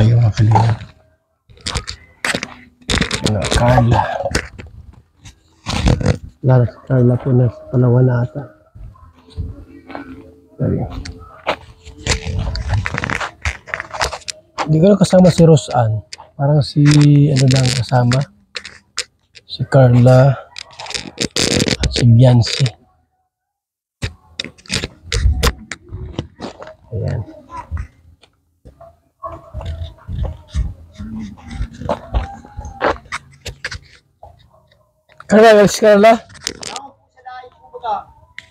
tayo mga kalingap. Carla. Carla po na Palawan na ata. Hindi ko na kasama si Roseanne. Parang si ano lang kasama. Si Carla at si Biancy. Ayan. Carla, si Carla?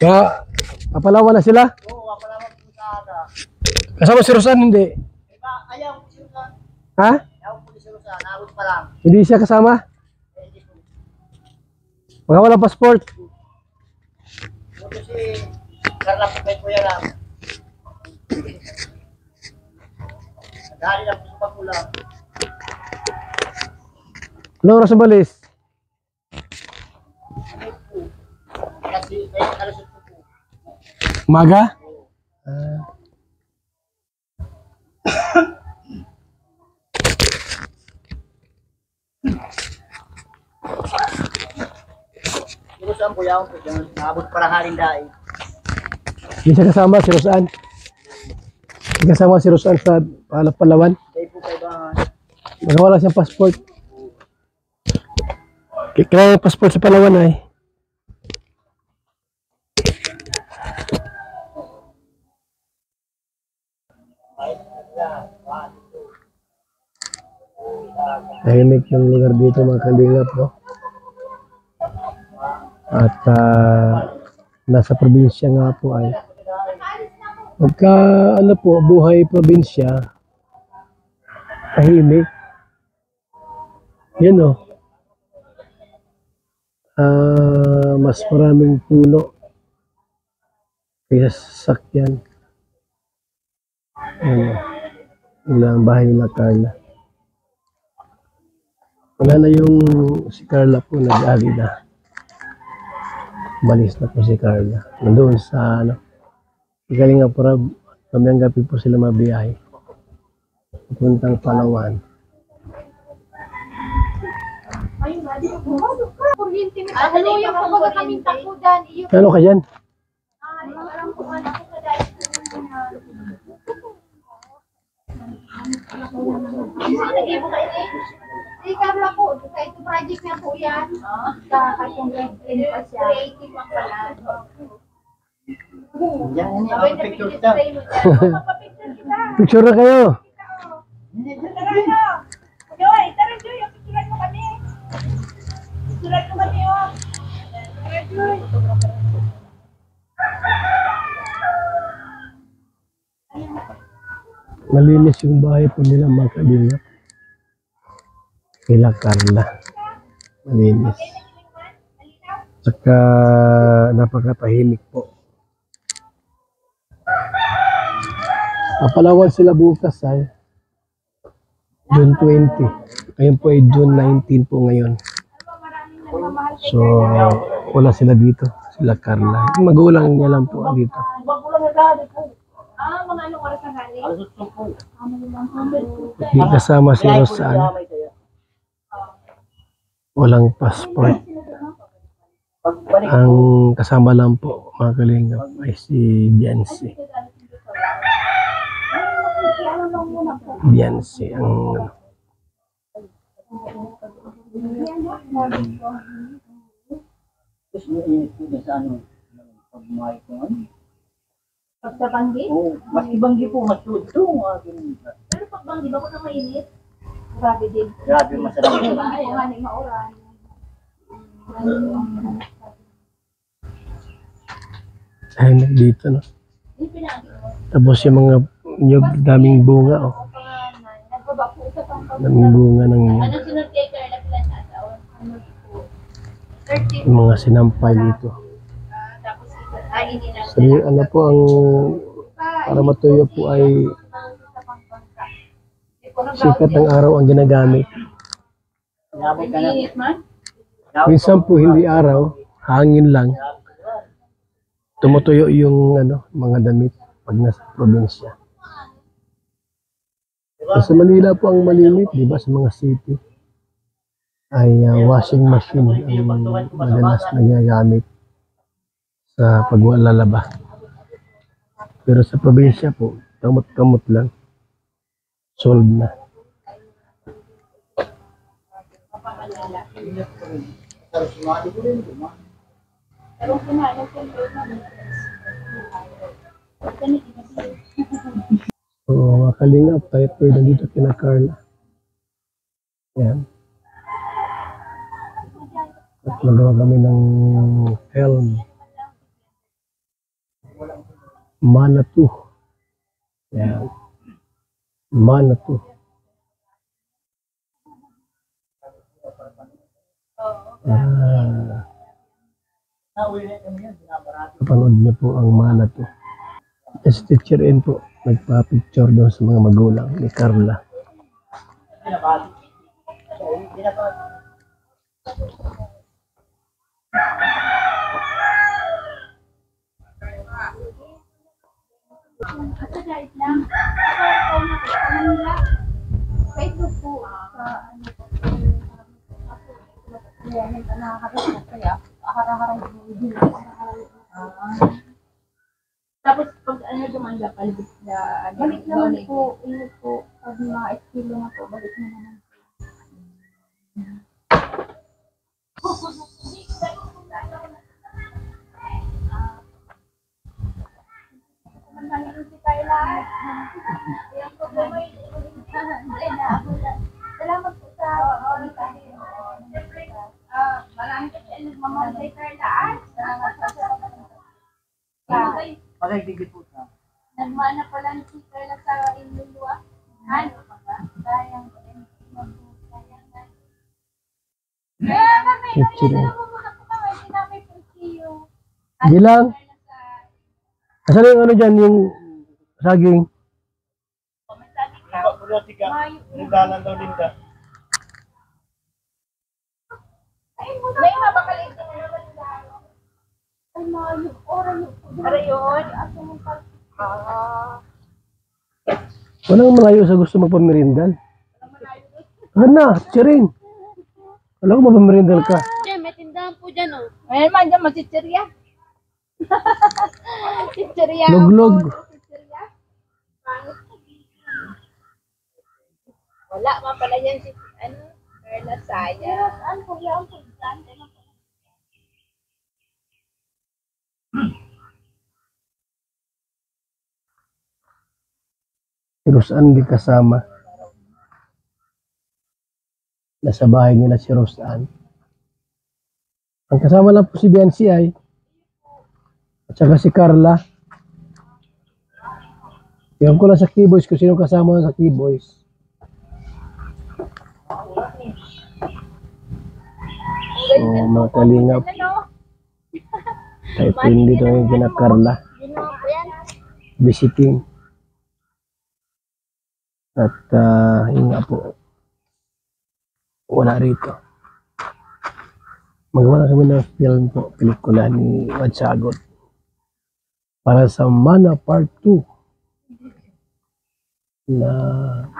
Kaya, papalawan na sila? Oo, papalawan po sa aga. Kasama si Roseanne, hindi? Ayaw po si Roseanne. Ha? Ayaw po si Roseanne, naabot pa lang. Hindi siya kasama? Hindi po. Mga walang passport? Buto si Carla po kay Kuya lang. Dahil lang po sa pagkulang. Anong oras ang balis? Kasi may kalusot po po. Umaga? Si Roseanne po yaw po dyan. Naabot pa lang haling dahil. Hindi siya kasama si Roseanne. Hindi kasama si Roseanne sa Palawan. Dahil po kayo ba? Mga wala siyang passport. Kaya yung passport sa Palawan ay. Tahimik yung lugar dito mga kalingap, no? At nasa probinsya nga po ay pagka ano po, buhay probinsya, tahimik. Yan o. Mas maraming puno kaysa sasakyan. Ano, ilang bahay nila Carla. Wala na yung si Carla po, nag-ali na. Malis na po si Carla. Nandoon sa ano, galing nga po kamayang gabi po sila mabiyahe. Pupuntang Palawan. Ano yung kumbaga kaming takudan? Ano ka dyan? Ikaw lang po, ito project niya po yan. Kakatong pa siya. Creative ang pala. Yan, ang picture daw. Mapapicture kita. Picture na kayo. Tara no. Joy, tara Joy, picturean mo kami. Picturean mo kami oh. Tara Joy. Malinis yung bahay po nila mga kalingap. Kila Carla. Malinis. Saka napakatahimik po. Palawan sila bukas ay June 20. Ngayon po ay June 19 po ngayon. So wala sila dito. Sila Carla. Yung magulang niya lang po dito. Bagulang na dahil po. Mga anong oras na galing? Alusot po. Hindi kasama si Roseanne. Walang passport. Pagbalik Ang kasama lang po mga kalingap ay si Biancy. Biancy ang ano. Tapos may init po niya sa ano. Pagmahal ko ano. Pagkabanggi? Oo, mas ibanggi po, mas tudong. Pero pagbanggi ba ko na mainit? Grabe din. Grabe, masarap. Ay, ang mauran. Ay, dito no. Tapos yung mga nyug, daming bunga oh. Nagbaba po sa pangkabang. Daming bunga ng nyug. Ano sunod kay Carla Pilan na taon? Ano po? 30. Yung mga sinampay dito. Tapos ay hindi na. So, ano po ang para matuyo po ay sikat ng araw ang ginagamit. Inabot ka na. Init man? Minsan po hindi araw, hangin lang. Tumutuyo yung ano, mga damit pag nasa probinsya. Sa Manila po ang malimit, di ba, sa mga city ay washing machine ang madalas na ginagamit sa pagwalalaba. Pero sa probinsya po, kamot-kamot lang. Solve na. Pero kumain ko So, mga kalingap, tayo po nandito kina Carla. Yan. At nagawa kami ng film. Mana 2. Yan. Mana 2. Kapanood niyo po ang Mana 2. Si Teacher N po, nagpa-picture doon sa mga magulang ni Carla. Asa guys lang. Ikaw na sa Manila. Facebook po. Sa ano po. Kaya nito nakakita kaya ahara-hara din. Tapos pag ano dumanda palibig na ano, balik naman po, ano po, pag mga estilo na po, balik na naman. Manangin si Carla. Yung problema salamat po sa pagkakataon. Marami kasi nagmamahal kay Carla. Salamat po sa pagkakataon. Pagkakigit po sa. Nagmana pala si Carla sa Inlulua. Ano pa ba? Sayang po. Teacher N. Sinabi po siyo. Bilang. Asan yung ano dyan, yung saging? Nagdalan daw Linda. May mabakalit din naman dahil. Ay, maayos. Oras yun. Para yun? Aso mong pag... Walang malayo sa gusto magpamerindal. Ano na, Chirin. Alam ko mapamerindal ka. Diyan, may tindahan po dyan, oh. Ayan man, dyan, masitsirya. Sitsirya. Luglog. Sitsirya. Wala man pala yan si, ano, Carla Saya. Ano po yan? Si Rosan di kasama. Nasa bahay nila si Rosan. Ang kasama lang po si Biancy ay at saka si Carla. Ewan ko lang sa Keyboys kung sino kasama sa Keyboys. So, mga kalingap. Tayo po hindi dito yung kina Carla. Visiting. At yun nga po. Wala rito. Magawa na kami ng film po, pelikula ni Wad Sagot para sa Mana Part 2 na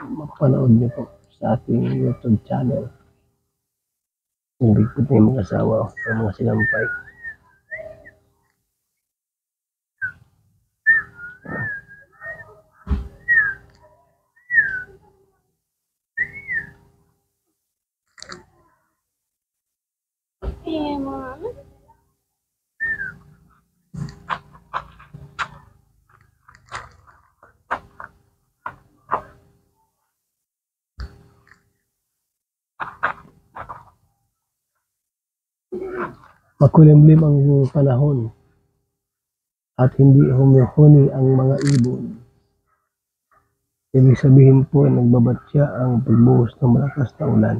mapanood niyo po sa ating YouTube channel. Yung bigpot na yung mga asawa o mga sinampay. Makulimlim ang panahon at hindi humihuni ang mga ibon. Ibig sabihin po ay nagbabatya ang pagbuhos ng malakas na ulan.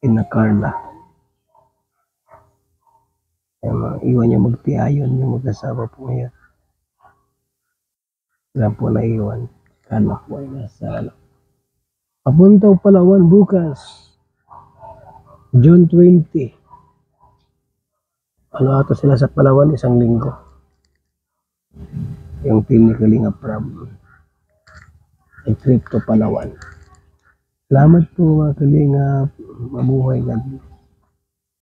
Ina Carla. Kaya iwan niya magtiayon yung mag-asawa po ngayon. Sila po na iwan. Carla po ay nasa papuntang Palawan bukas. June 20. Ano ata sila sa Palawan, 1 linggo. Yung team ni Kalinga Prab. trip to Palawan. Salamat po mga kalingap. Mabuhay God bless.